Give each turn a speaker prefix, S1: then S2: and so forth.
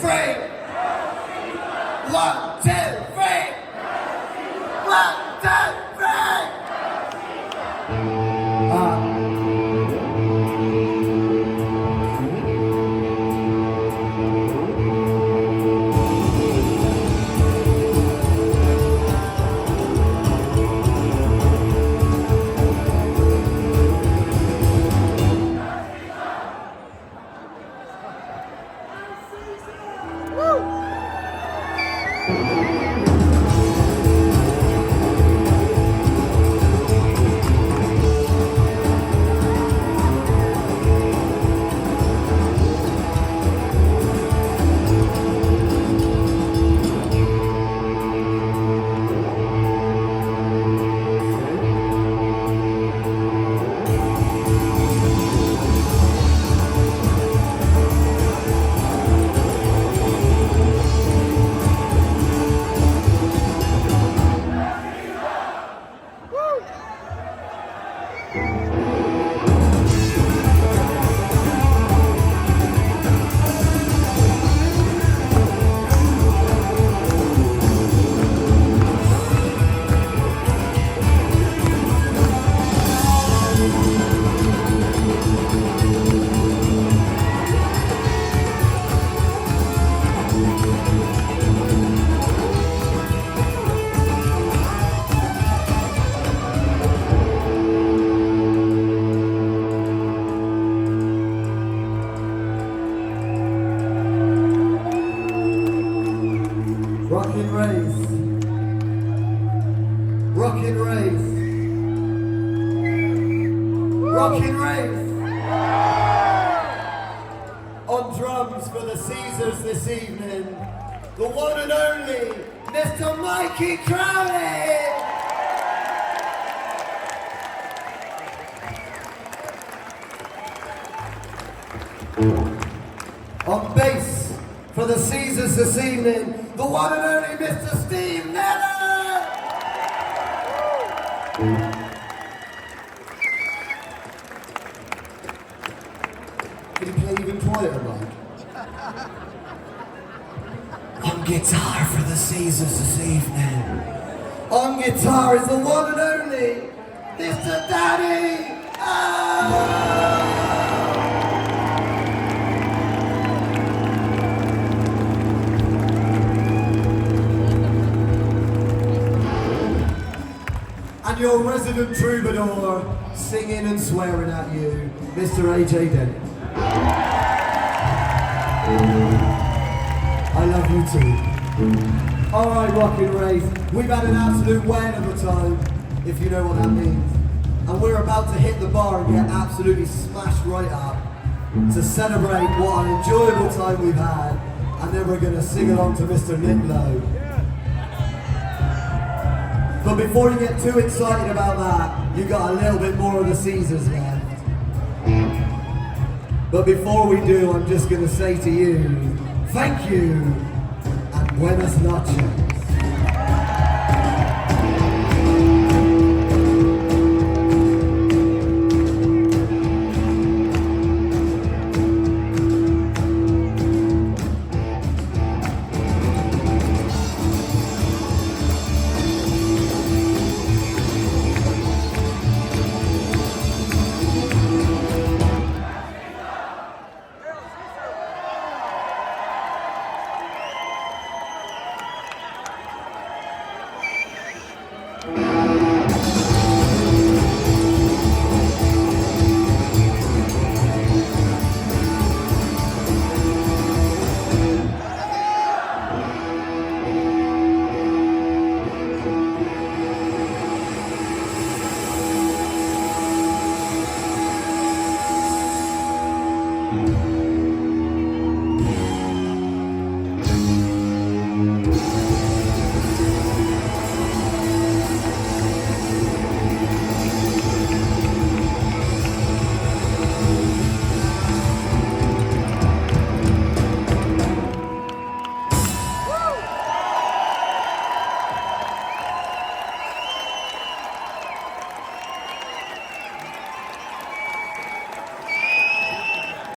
S1: three. 1, 2, 3. 1, 2, 3. Rockin' race. Rockin' race. Rockin' race. On drums for the Caezars this evening, the one and only Mr. Mikey Crowley. On bass for the Caezars this evening, the one and only Mr. Steve Neller! Can you play even quieter, Mike? On guitar for the Caezars this evening, on guitar is the one and only Mr. Daddy! And your resident troubadour, singing and swearing at you, Mr. AJ Denny. I love you too. Alright, Rockin' Race, we've had an absolute whale of a time, if you know what that means. And we're about to hit the bar and get absolutely smashed right up to celebrate what an enjoyable time we've had, and then we're going to sing along to Mr. Nitlow. But before you get too excited about that, you got a little bit more of the Caezars left. But before we do, I'm just going to say to you, thank you, and buenas noches.